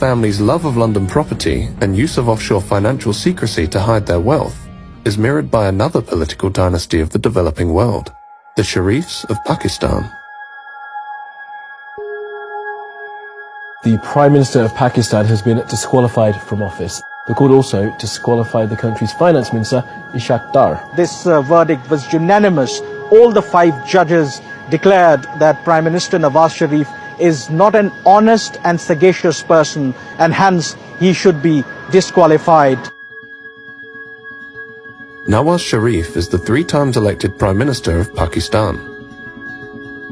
family's love of London property and use of offshore financial secrecy to hide their wealth is mirrored by another political dynasty of the developing world, the Sharifs of Pakistan. The Prime Minister of Pakistan has been disqualified from office. The court also disqualified the country's finance minister, Arshad Dar. This verdict was unanimous. All the 5 judges declared that Prime Minister Nawaz Sharif is not an honest and sagacious person, and hence he should be disqualified. Nawaz Sharif is the 3 times elected Prime Minister of Pakistan.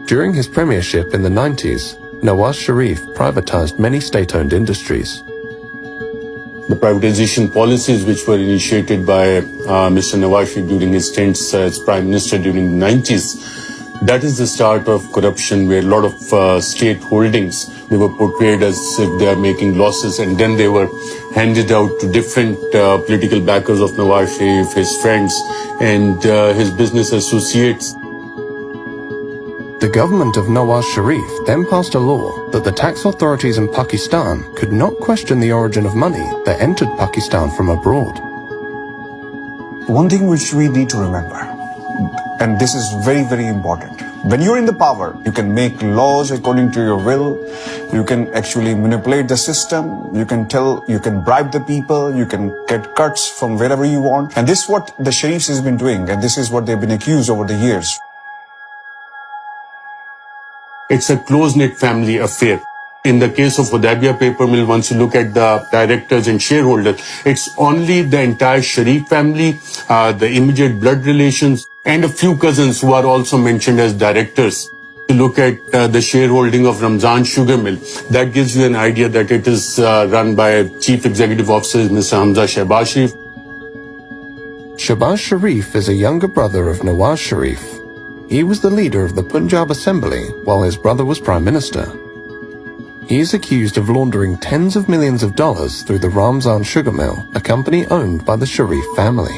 During his premiership in the 90s, Nawaz Sharif privatized many state-owned industries. The privatization policies which were initiated by Mr. Nawaz Sharif during his stints as Prime Minister during the 90s, that is the start of corruption, where a lot of state holdings, they were portrayed as if they are making losses, and then they were handed out to different political backers of Nawaz Sharif, his friends and his business associates. The government of Nawaz Sharif then passed a law that the tax authorities in Pakistan could not question the origin of money that entered Pakistan from abroad. One thing which we need to remember, and this is very, very important. When you're in the power, you can make laws according to your will. You can actually manipulate the system. You can bribe the people. You can get cuts from wherever you want. And this is what the Sharifs has been doing. And this is what they've been accused over the years. It's a close-knit family affair. In the case of Hudaybiyah paper mill, once you look at the directors and shareholders, it's only the entire Sharif family, the immediate blood relations, and a few cousins who are also mentioned as directors. To look at the shareholding of Ramzan sugar mill, that gives you an idea that it is run by Chief Executive Officer Mr. Hamza Shehbaz Sharif. Shehbaz Sharif is a younger brother of Nawaz Sharif. He was the leader of the Punjab Assembly while his brother was Prime Minister. He is accused of laundering tens of millions of dollars through the Ramzan sugar mill, a company owned by the Sharif family.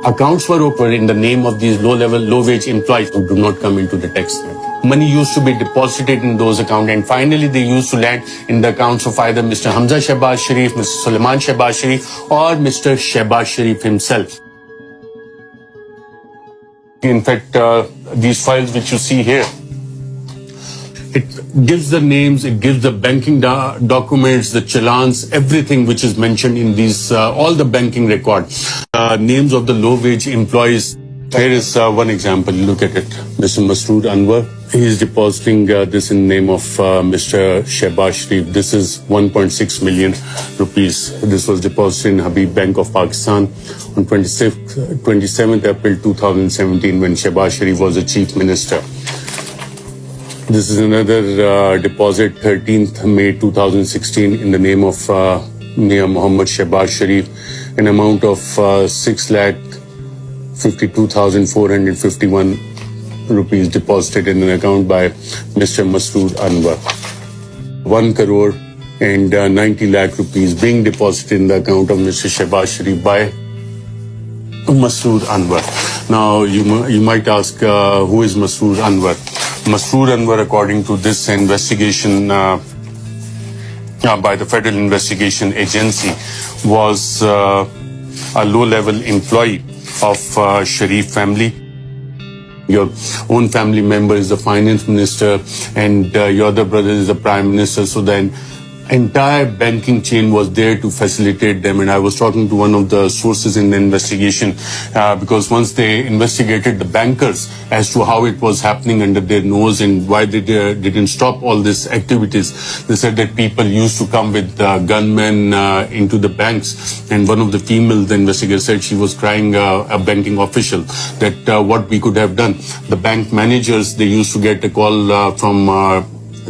Accounts were opened in the name of these low-level, low-wage employees who do not come into the tax net. Money used to be deposited in those accounts, and finally they used to land in the accounts of either Mr. Hamza Shehbaz Sharif, Mr. Sulaiman Shehbaz Sharif, or Mr. Shehbaz Sharif himself. In fact, these files which you see here, it gives the names, it gives the banking documents, the challans, everything which is mentioned in these, all the banking records. Names of the low-wage employees. Here is one example. Look at it. Mr. Masood Anwar. He is depositing this in the name of Mr. Shehbaz Sharif. This is 1.6 million rupees. This was deposited in Habib Bank of Pakistan on 27th April 2017 when Shehbaz Sharif was the Chief Minister. This is another deposit, 13th May 2016, in the name of Mia Muhammad Shehbaz Sharif, an amount of 6,52,451 rupees deposited in an account by Mr. Masood Anwar. 1 crore and 90 lakh rupees being deposited in the account of Mr. Shehbaz Sharif by Masood Anwar. Now, you might ask, who is Masood Anwar? Masood Anwar, according to this investigation by the Federal Investigation Agency, was a low-level employee of Sharif family. Your own family member is the finance minister, and your other brother is the prime minister. So then entire banking chain was there to facilitate them. And I was talking to one of the sources in the investigation because once they investigated the bankers as to how it was happening under their nose and why they didn't stop all these activities, they said that people used to come with gunmen into the banks. And one of the female investigators said she was crying a banking official that what we could have done. The bank managers, they used to get a call from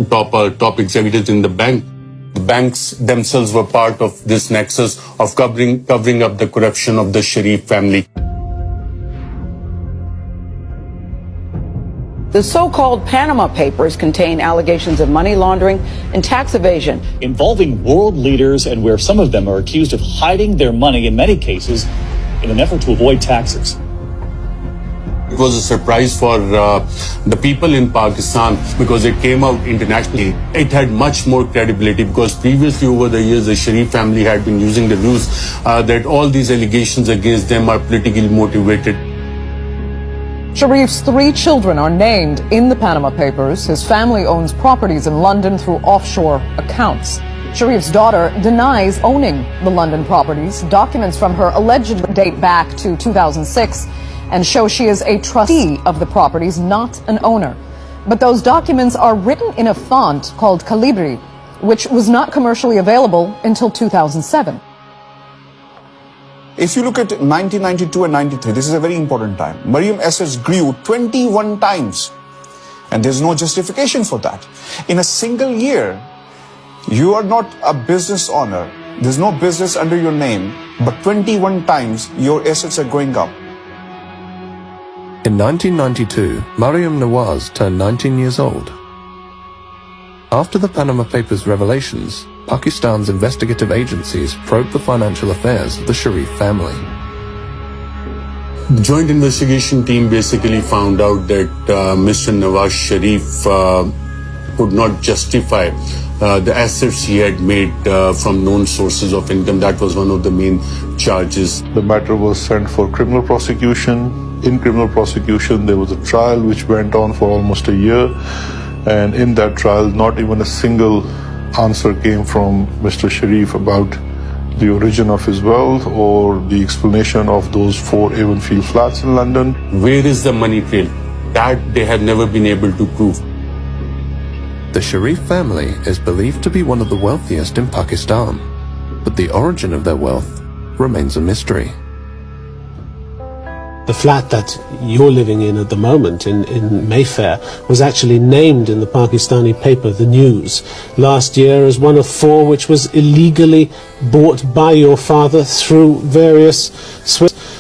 top executives in the bank. The banks themselves were part of this nexus of covering up the corruption of the Sharif family. The so-called Panama Papers contain allegations of money laundering and tax evasion, involving world leaders, and where some of them are accused of hiding their money in many cases in an effort to avoid taxes. It was a surprise for the people in Pakistan because it came out internationally. It had much more credibility because previously over the years the Sharif family had been using the news that all these allegations against them are politically motivated. Sharif's 3 children are named in the Panama Papers. His family owns properties in London through offshore accounts. Sharif's daughter denies owning the London properties. Documents from her allegedly date back to 2006 and show she is a trustee of the properties, not an owner. But those documents are written in a font called Calibri, which was not commercially available until 2007. If you look at 1992 and 93, this is a very important time. Mariam assets grew 21 times. And there's no justification for that. In a single year, you are not a business owner. There's no business under your name, but 21 times your assets are going up. In 1992, Mariam Nawaz turned 19 years old. After the Panama Papers revelations, Pakistan's investigative agencies probed the financial affairs of the Sharif family. The joint investigation team basically found out that Mr. Nawaz Sharif could not justify the assets he had made from known sources of income. That was one of the main charges. The matter was sent for criminal prosecution. In criminal prosecution, there was a trial which went on for almost a year. And in that trial, not even a single answer came from Mr. Sharif about the origin of his wealth or the explanation of those 4 Avonfield flats in London. Where is the money trail? That they have never been able to prove. The Sharif family is believed to be one of the wealthiest in Pakistan, but the origin of their wealth remains a mystery. The flat that you're living in at the moment in Mayfair was actually named in the Pakistani paper, The News, last year as one of 4 which was illegally bought by your father through various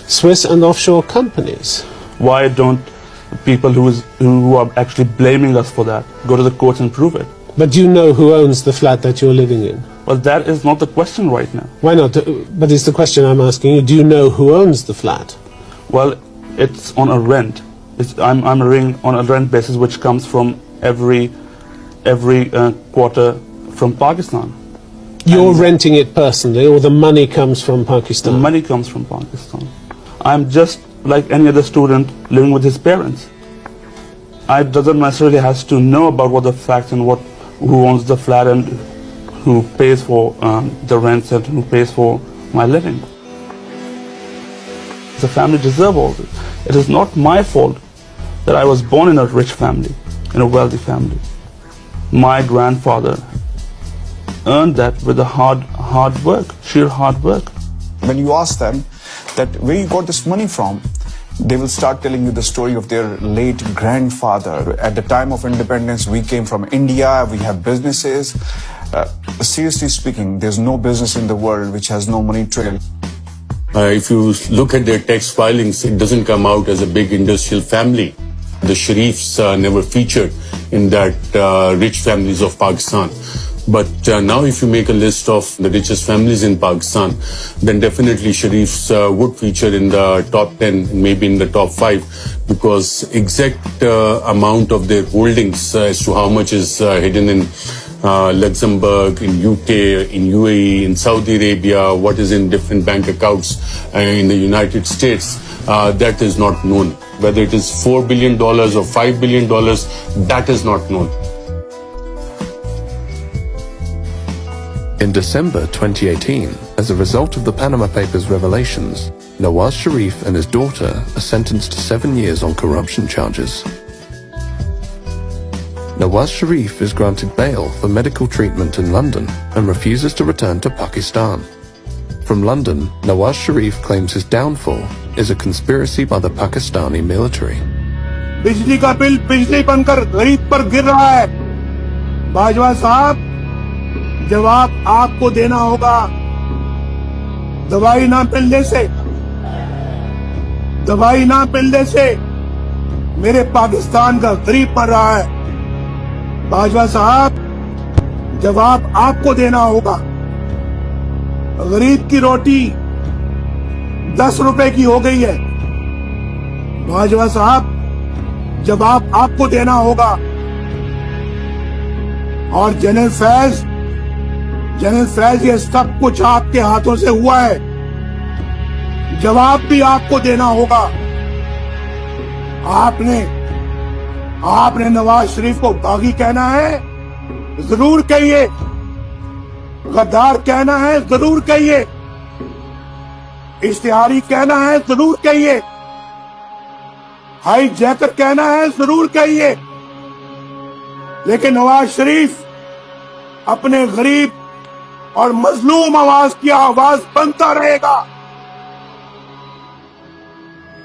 Swiss and offshore companies. Why don't people who are actually blaming us for that go to the courts and prove it? But do you know who owns the flat that you're living in? Well, that is not the question right now. Why not? But it's the question I'm asking you. Do you know who owns the flat? Well, it's on a rent. I'm living on a rent basis which comes from every quarter from Pakistan. You're renting it personally, or the money comes from Pakistan? The money comes from Pakistan. I'm just like any other student living with his parents. I doesn't necessarily has to know about what the facts and who owns the flat and who pays for the rents and who pays for my living. The family deserves all this. It is not my fault that I was born in a rich family, in a wealthy family. My grandfather earned that with a hard work, sheer hard work. When you ask them that where you got this money from, they will start telling you the story of their late grandfather. At the time of independence, we came from India, we have businesses. Seriously speaking, there's no business in the world which has no money trail. If you look at their tax filings, it doesn't come out as a big industrial family. The Sharifs never featured in that rich families of Pakistan. But now if you make a list of the richest families in Pakistan, then definitely Sharifs would feature in the top 10, maybe in the top 5, because exact amount of their holdings as to how much is hidden in Luxembourg, in UK, in UAE, in Saudi Arabia, what is in different bank accounts in the United States, that is not known. Whether it is $4 billion or $5 billion, that is not known. In December 2018, as a result of the Panama Papers revelations, Nawaz Sharif and his daughter are sentenced to 7 years on corruption charges. Nawaz Sharif is granted bail for medical treatment in London and refuses to return to Pakistan. From London, Nawaz Sharif claims his downfall is a conspiracy by the Pakistani military. बिजली का bill बिजली बनकर गरीब पर गिर रहा है। बाजवा साहब, जवाब आपको देना होगा। दवाई ना मिलने से मेरे पाकिस्तान का गरीब मर रहा है। बाजवा साहब, जवाब आपको देना होगा। गरीब की रोटी 10 रुपए की हो गई है। बाजवा साहब, जवाब आपको देना होगा। और जनरल फैज, ये सब कुछ आपके हाथों से हुआ है, जवाब भी आपको देना होगा। आपने नवाज शरीफ को बागी कहना है, जरूर कहिए। गद्दार कहना है, जरूर कहिए। इश्तिहारी कहना है, जरूर कहिए। हाईजैकर कहना है, जरूर कहिए। लेकिन नवाज शरीफ अपने गरीब और मजलूम आवाज की आवाज बनता रहेगा।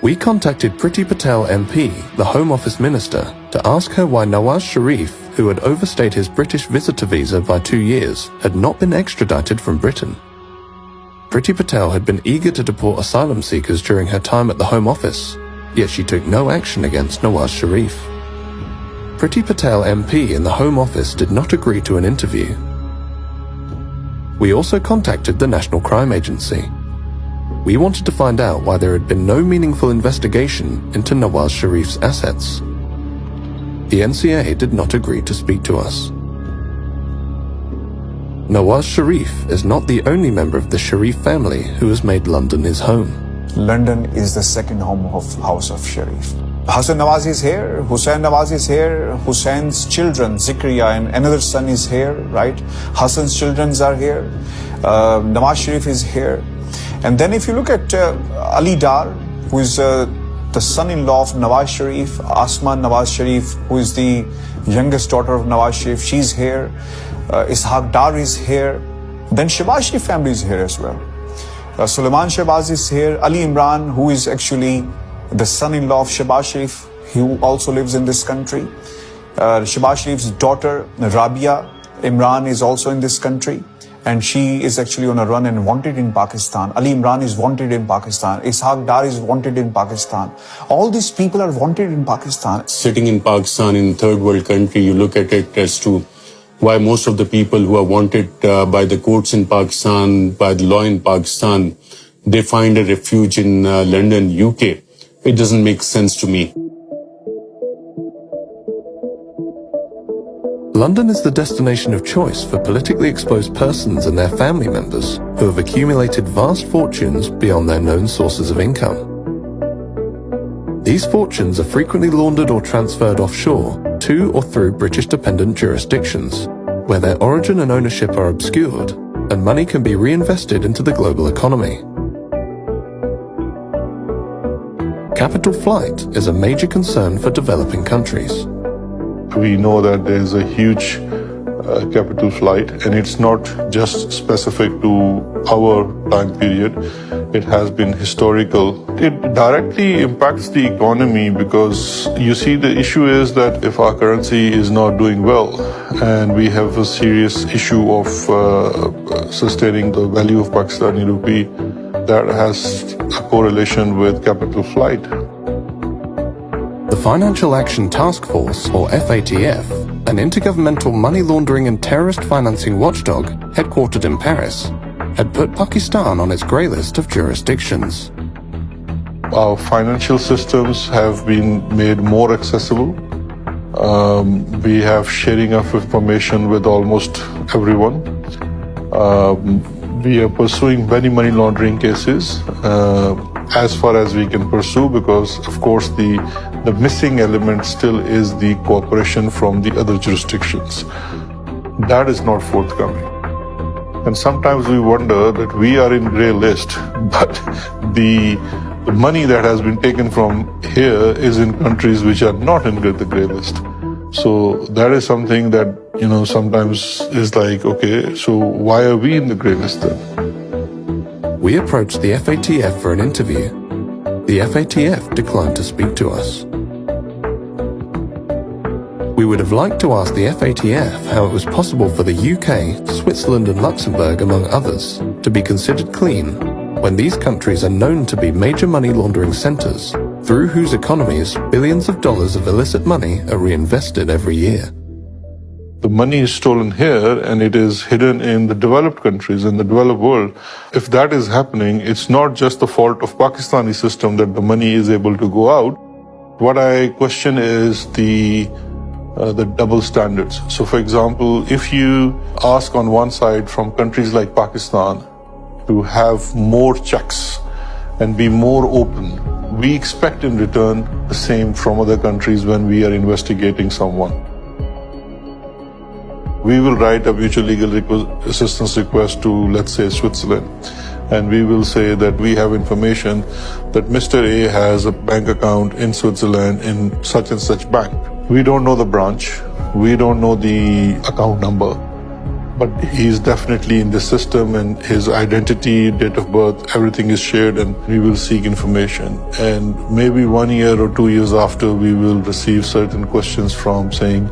We contacted Priti Patel MP, the Home Office Minister, to ask her why Nawaz Sharif, who had overstayed his British visitor visa by 2 years, had not been extradited from Britain. Priti Patel had been eager to deport asylum seekers during her time at the Home Office, yet she took no action against Nawaz Sharif. Priti Patel MP in the Home Office did not agree to an interview. We also contacted the National Crime Agency. We wanted to find out why there had been no meaningful investigation into Nawaz Sharif's assets. The NCA did not agree to speak to us. Nawaz Sharif is not the only member of the Sharif family who has made London his home. London is the second home of House of Sharif. Hassan Nawaz is here, Hussain Nawaz is here, Hussein's children, Zikriya and another son is here, right? Hassan's children are here, Nawaz Sharif is here. And then if you look at Ali Dar, who is the son-in-law of Nawaz Sharif, Asma Nawaz Sharif, who is the youngest daughter of Nawaz Sharif, she's here. Ishaq Dar is here. Then Shehbaz Sharif family is here as well. Sulaiman Shehbaz is here. Ali Imran, who is actually the son-in-law of Shehbaz Sharif, who also lives in this country. Shehbaz Sharif's daughter, Rabia Imran, is also in this country. And she is actually on a run and wanted in Pakistan. Ali Imran is wanted in Pakistan. Ishaq Dar is wanted in Pakistan. All these people are wanted in Pakistan. Sitting in Pakistan, in a third world country, you look at it as to why most of the people who are wanted by the courts in Pakistan, by the law in Pakistan, they find a refuge in London, UK. It doesn't make sense to me. London is the destination of choice for politically exposed persons and their family members who have accumulated vast fortunes beyond their known sources of income. These fortunes are frequently laundered or transferred offshore to or through British dependent jurisdictions, where their origin and ownership are obscured, and money can be reinvested into the global economy. Capital flight is a major concern for developing countries. We know that there is a huge capital flight, and it's not just specific to our time period. It has been historical. It directly impacts the economy because you see the issue is that if our currency is not doing well and we have a serious issue of sustaining the value of Pakistani rupee, that has a correlation with capital flight. The Financial Action Task Force, or FATF, an intergovernmental money laundering and terrorist financing watchdog headquartered in Paris, had put Pakistan on its grey list of jurisdictions. Our financial systems have been made more accessible. We have sharing of information with almost everyone. We are pursuing many money laundering cases as far as we can pursue, because of course the missing element still is the cooperation from the other jurisdictions. That is not forthcoming. And sometimes we wonder that we are in grey list, but the money that has been taken from here is in countries which are not in the grey list. So that is something that, sometimes is like, okay, so why are we in the grey list then? We approached the FATF for an interview. The FATF declined to speak to us. We would have liked to ask the FATF how it was possible for the UK, Switzerland and Luxembourg, among others, to be considered clean when these countries are known to be major money laundering centres, through whose economies billions of dollars of illicit money are reinvested every year. The money is stolen here and it is hidden in the developed countries, in the developed world. If that is happening, it's not just the fault of Pakistani system that the money is able to go out. What I question is the double standards. So for example, if you ask on one side from countries like Pakistan to have more checks and be more open, we expect in return the same from other countries when we are investigating someone. We will write a mutual legal assistance request to, let's say, Switzerland, and we will say that we have information that Mr. A has a bank account in Switzerland in such and such bank. We don't know the branch, we don't know the account number, but he's definitely in the system, and his identity, date of birth, everything is shared, and we will seek information. And maybe 1 year or 2 years after, we will receive certain questions from saying,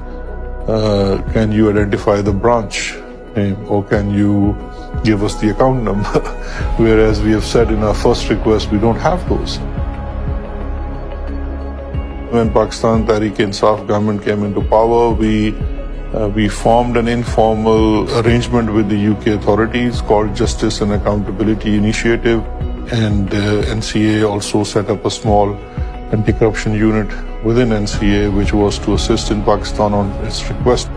can you identify the branch name, or can you give us the account number? Whereas we have said in our first request, we don't have those. When Pakistan Tehreek-e-Insaf government came into power, we formed an informal arrangement with the UK authorities called Justice and Accountability Initiative, and NCA also set up a small anti-corruption unit within NCA, which was to assist in Pakistan on its request.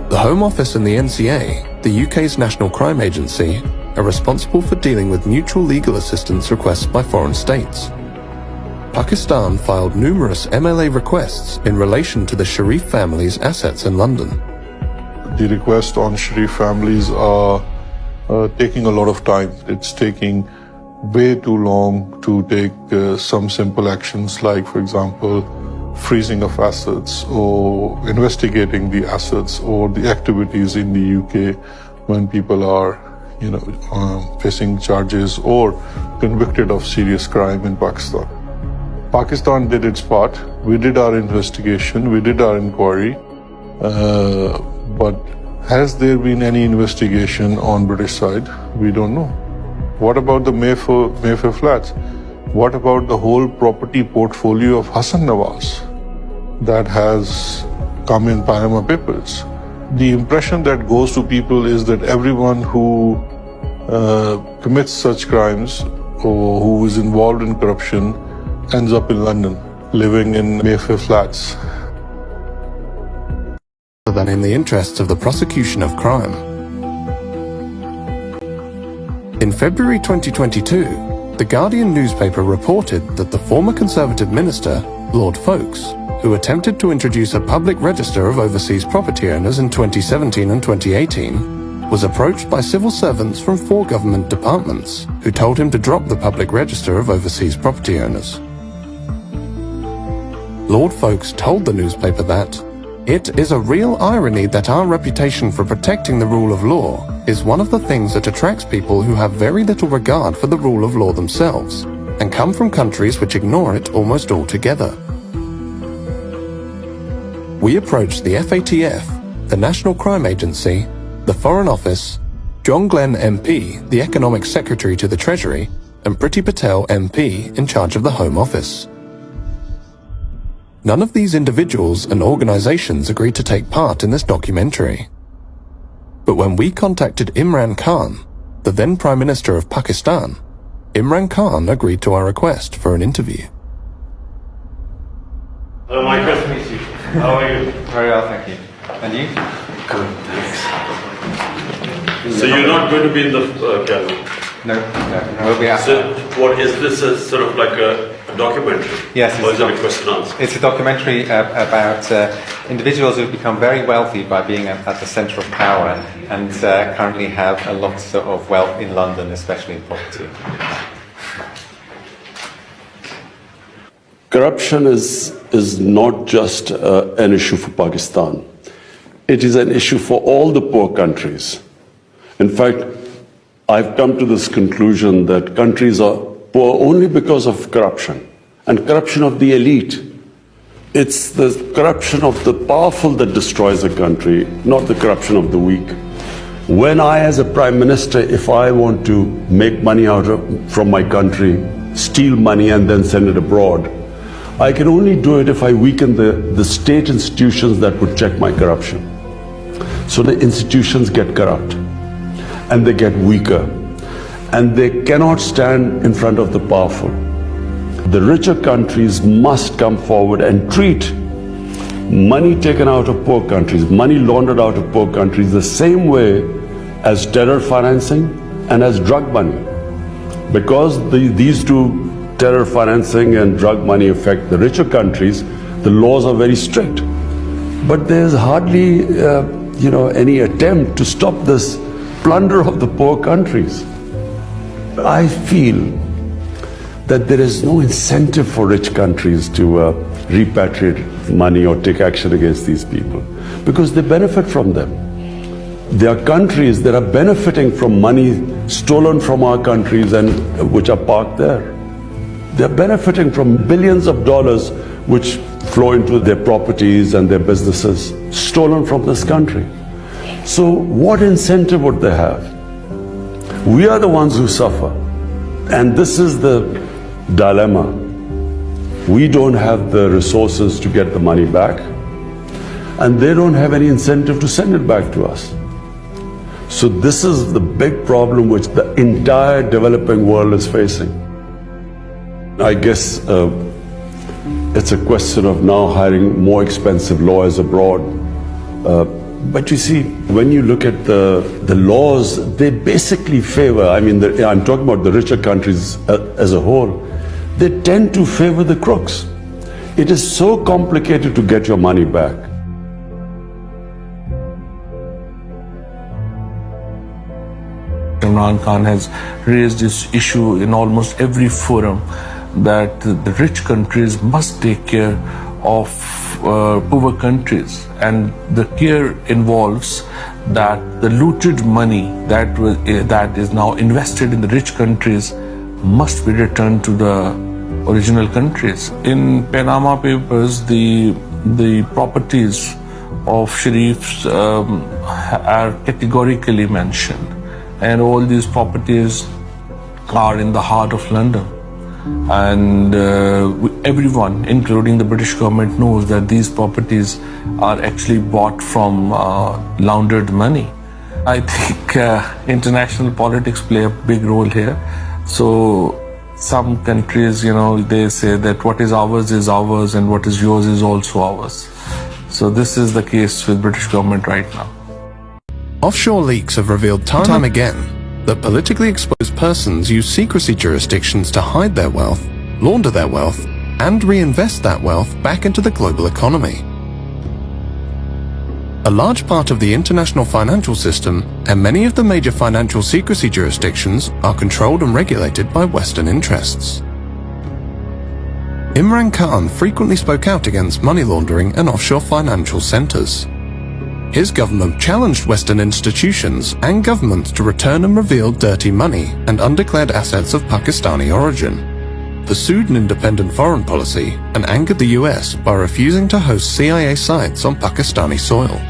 The Home Office and the NCA, the UK's national crime agency, are responsible for dealing with mutual legal assistance requests by foreign states. Pakistan filed numerous MLA requests in relation to the Sharif family's assets in London. The requests on Sharif families are taking a lot of time. It's taking way too long to take some simple actions like, for example, freezing of assets or investigating the assets or the activities in the UK when people are, facing charges or convicted of serious crime in Pakistan. Pakistan did its part. We did our investigation, we did our inquiry, but has there been any investigation on British side? We don't know. What about the Mayfair flats? What about the whole property portfolio of Hassan Nawaz that has come in Panama Papers? The impression that goes to people is that everyone who commits such crimes or who is involved in corruption ends up in London, living in Mayfair flats. Than in the interests of the prosecution of crime. In February 2022, The Guardian newspaper reported that the former Conservative minister, Lord Foulkes, who attempted to introduce a public register of overseas property owners in 2017 and 2018, was approached by civil servants from 4 government departments who told him to drop the public register of overseas property owners. Lord Foulkes told the newspaper that it is a real irony that our reputation for protecting the rule of law is one of the things that attracts people who have very little regard for the rule of law themselves and come from countries which ignore it almost altogether. We approached the FATF, the National Crime Agency, the Foreign Office, John Glenn MP, the Economic Secretary to the Treasury, and Priti Patel MP in charge of the Home Office. None of these individuals and organizations agreed to take part in this documentary. But when we contacted Imrankhan, the then Prime Minister of Pakistan, Imrankhan agreed to our request for an interview. Hello, Mike. Nice to meet you. How are you? Very well, thank you. And you? Good, thanks. So you're not going to be in the gallery? No, we'll be out. So what is this? Sort of like a documentary? Yes. Or is it a question and answer? It's a documentary about individuals who've become very wealthy by being at the centre of power and currently have a lot of wealth in London, especially in property. Corruption is not just an issue for Pakistan. It is an issue for all the poor countries. In fact, I've come to this conclusion that countries are poor only because of corruption, and corruption of the elite. It's the corruption of the powerful that destroys a country, not the corruption of the weak. When I, as a Prime Minister, if I want to make money from my country, steal money and then send it abroad, I can only do it if I weaken the state institutions that would check my corruption. So the institutions get corrupt, and they get weaker, and they cannot stand in front of the powerful. The richer countries must come forward and treat money taken out of poor countries, money laundered out of poor countries, the same way as terror financing and as drug money. Because these two, terror financing and drug money, affect the richer countries, the laws are very strict. But there's hardly any attempt to stop this plunder of the poor countries. I feel that there is no incentive for rich countries to repatriate money or take action against these people, because they benefit from them. There are countries that are benefiting from money stolen from our countries and which are parked there. They're benefiting from billions of dollars which flow into their properties and their businesses, stolen from this country. So what incentive would they have? We are the ones who suffer. And this is the dilemma. We don't have the resources to get the money back, and they don't have any incentive to send it back to us. So this is the big problem which the entire developing world is facing. I guess it's a question of now hiring more expensive lawyers abroad. But you see, when you look at the laws, they basically favor, I'm talking about the richer countries as a whole, they tend to favor the crooks. It is so complicated to get your money back. Imrankhan has raised this issue in almost every forum that the rich countries must take care of poor countries, and the care involves that the looted money that is now invested in the rich countries must be returned to the original countries. In Panama Papers, the properties of Sharifs are categorically mentioned, and all these properties are in the heart of London. And everyone, including the British government, knows that these properties are actually bought from laundered money. I think international politics play a big role here. So some countries, they say that what is ours and what is yours is also ours. So this is the case with British government right now. Offshore leaks have revealed time and time again that politically exposed persons use secrecy jurisdictions to hide their wealth, launder their wealth, and reinvest that wealth back into the global economy. A large part of the international financial system and many of the major financial secrecy jurisdictions are controlled and regulated by Western interests. Imrankhan frequently spoke out against money laundering and offshore financial centers. His government challenged Western institutions and governments to return and reveal dirty money and undeclared assets of Pakistani origin, pursued an independent foreign policy, and angered the US by refusing to host CIA sites on Pakistani soil.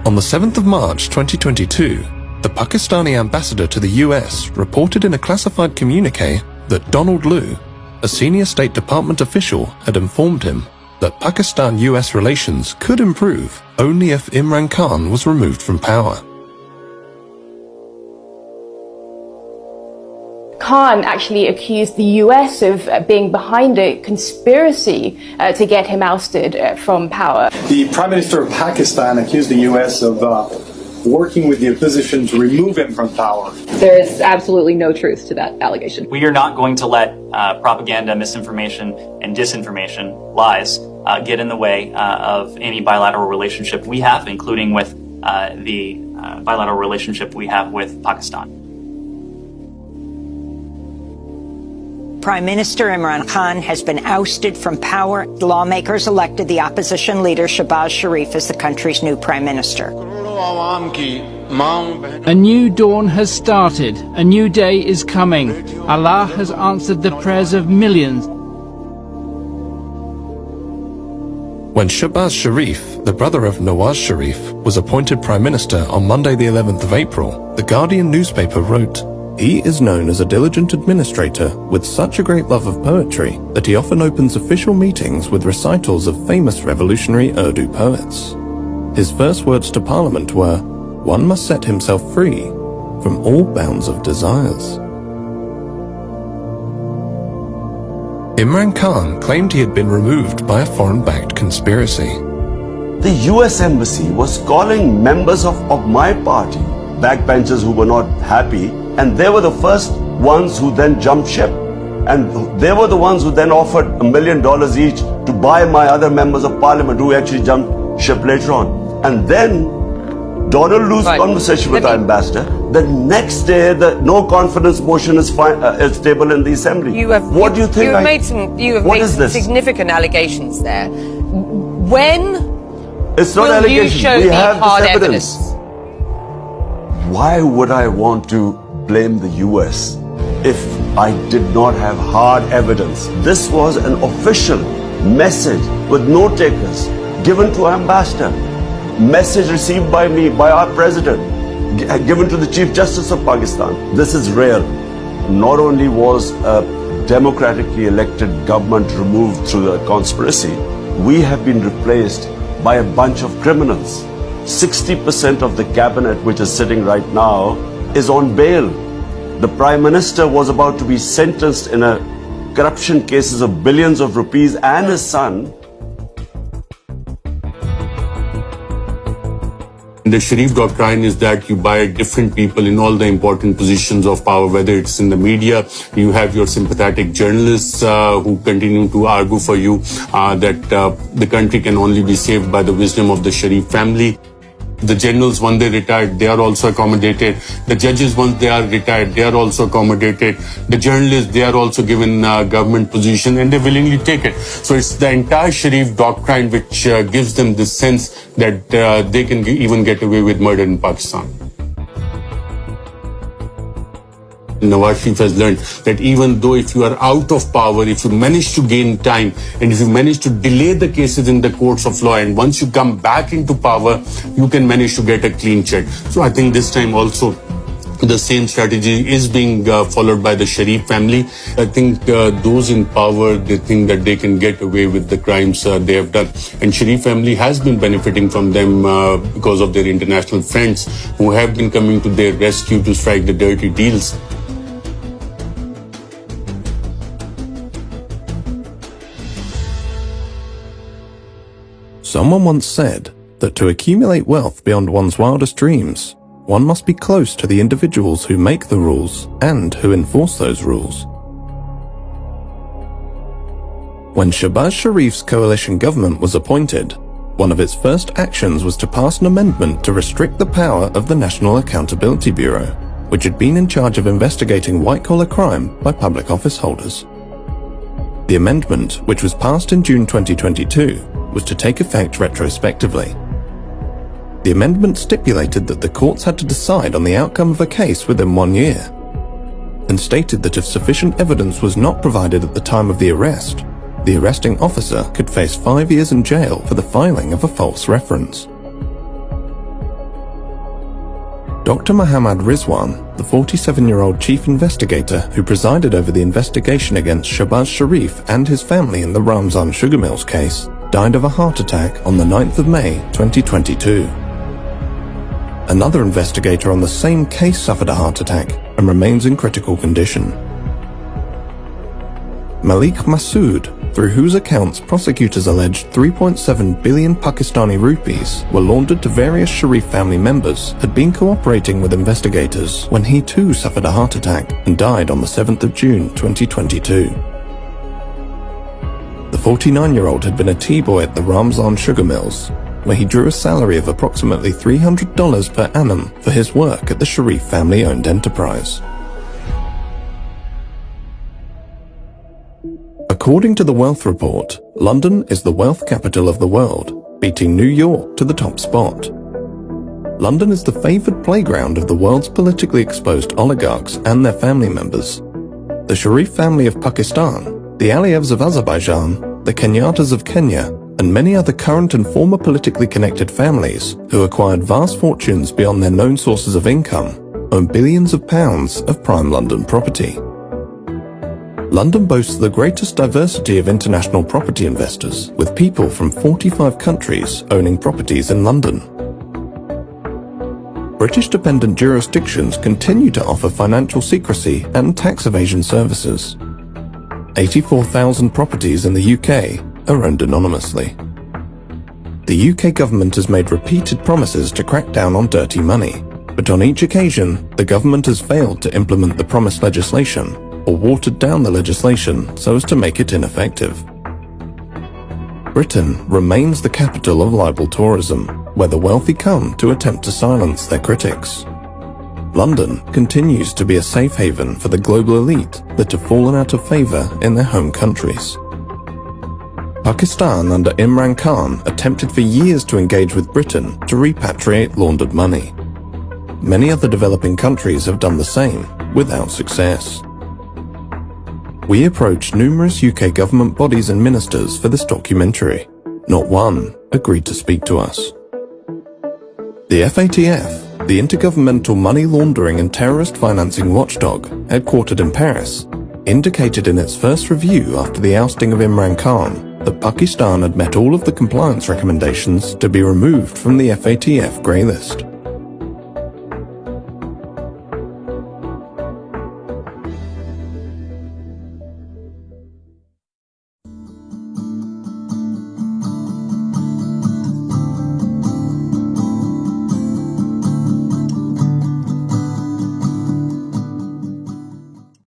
On the 7th of March 2022, the Pakistani ambassador to the US reported in a classified communique that Donald Lu, a senior State Department official, had informed him that Pakistan-US relations could improve only if Imran Khan was removed from power. Khan actually accused the US of being behind a conspiracy to get him ousted from power. The Prime Minister of Pakistan accused the US of working with the opposition to remove him from power. There is absolutely no truth to that allegation. We are not going to let propaganda, misinformation, and disinformation, lies, get in the way of any bilateral relationship we have, including with the bilateral relationship we have with Pakistan. Prime Minister Imran Khan has been ousted from power. Lawmakers elected the opposition leader Shehbaz Sharif as the country's new prime minister. A new dawn has started. A new day is coming. Allah has answered the prayers of millions. When Shehbaz Sharif, the brother of Nawaz Sharif, was appointed Prime Minister on Monday the 11th of April, the Guardian newspaper wrote, "He is known as a diligent administrator with such a great love of poetry that he often opens official meetings with recitals of famous revolutionary Urdu poets. His first words to Parliament were, 'One must set himself free, from all bounds of desires. Imrankhan claimed he had been removed by a foreign-backed conspiracy. The US Embassy was calling members of my party, backbenchers who were not happy, and they were the first ones who then jumped ship. And they were the ones who then offered $1 million each to buy my other members of parliament who actually jumped ship later on. And then Donald Lu's conversation with our ambassador, the next day the no confidence motion is tabled in the assembly. What do you think? You have made some significant allegations there. When it's not will allegations. you show we me have hard this evidence. Why would I want to blame the US if I did not have hard evidence? This was an official message with note takers given to our ambassador. Message received by me, by our president, given to the Chief Justice of Pakistan. This is real. Not only was a democratically elected government removed through the conspiracy, we have been replaced by a bunch of criminals. 60% of the cabinet which is sitting right now is on bail. The Prime Minister was about to be sentenced in a corruption cases of billions of rupees, and his son. The Sharif doctrine is that you buy different people in all the important positions of power, whether it's in the media, you have your sympathetic journalists who continue to argue for you that the country can only be saved by the wisdom of the Sharif family. The generals, when they retired, they are also accommodated. The judges, once they are retired, they are also accommodated. The journalists, they are also given government position and they willingly take it. So it's the entire Sharif doctrine which gives them this sense that they can even get away with murder in Pakistan. Nawaz Sharif has learned that even though if you are out of power, if you manage to gain time and if you manage to delay the cases in the courts of law, and once you come back into power, you can manage to get a clean check. So I think this time also the same strategy is being followed by the Sharif family. I think those in power, they think that they can get away with the crimes they have done. And Sharif family has been benefiting from them because of their international friends who have been coming to their rescue to strike the dirty deals. Someone once said that to accumulate wealth beyond one's wildest dreams, one must be close to the individuals who make the rules and who enforce those rules. When Shehbaz Sharif's coalition government was appointed, one of its first actions was to pass an amendment to restrict the power of the National Accountability Bureau, which had been in charge of investigating white-collar crime by public office holders. The amendment, which was passed in June 2022, was to take effect retrospectively. The amendment stipulated that the courts had to decide on the outcome of a case within 1 year, and stated that if sufficient evidence was not provided at the time of the arrest, the arresting officer could face 5 years in jail for the filing of a false reference. Dr. Muhammad Rizwan, the 47-year-old chief investigator who presided over the investigation against Shehbaz Sharif and his family in the Ramzan sugar mills case, died of a heart attack on the 9th of May 2022. Another investigator on the same case suffered a heart attack and remains in critical condition. Malik Masood, through whose accounts prosecutors alleged 3.7 billion Pakistani rupees were laundered to various Sharif family members, had been cooperating with investigators when he too suffered a heart attack and died on the 7th of June 2022. The 49-year-old had been a tea boy at the Ramzan sugar mills, where he drew a salary of approximately $300 per annum for his work at the Sharif family-owned enterprise. According to the Wealth Report, London is the wealth capital of the world, beating New York to the top spot. London is the favoured playground of the world's politically exposed oligarchs and their family members. The Sharif family of Pakistan, the Aliyevs of Azerbaijan, the Kenyatas of Kenya, and many other current and former politically connected families who acquired vast fortunes beyond their known sources of income own billions of pounds of prime London property. London boasts the greatest diversity of international property investors, with people from 45 countries owning properties in London. British-dependent jurisdictions continue to offer financial secrecy and tax evasion services. 84,000 properties in the UK are owned anonymously. The UK government has made repeated promises to crack down on dirty money, but on each occasion, the government has failed to implement the promised legislation or watered down the legislation so as to make it ineffective. Britain remains the capital of libel tourism, where the wealthy come to attempt to silence their critics. London continues to be a safe haven for the global elite that have fallen out of favour in their home countries. Pakistan under Imran Khan attempted for years to engage with Britain to repatriate laundered money. Many other developing countries have done the same, without success. We approached numerous UK government bodies and ministers for this documentary. Not one agreed to speak to us. The FATF, the Intergovernmental Money Laundering and Terrorist Financing Watchdog, headquartered in Paris, indicated in its first review after the ousting of Imran Khan that Pakistan had met all of the compliance recommendations to be removed from the FATF grey list.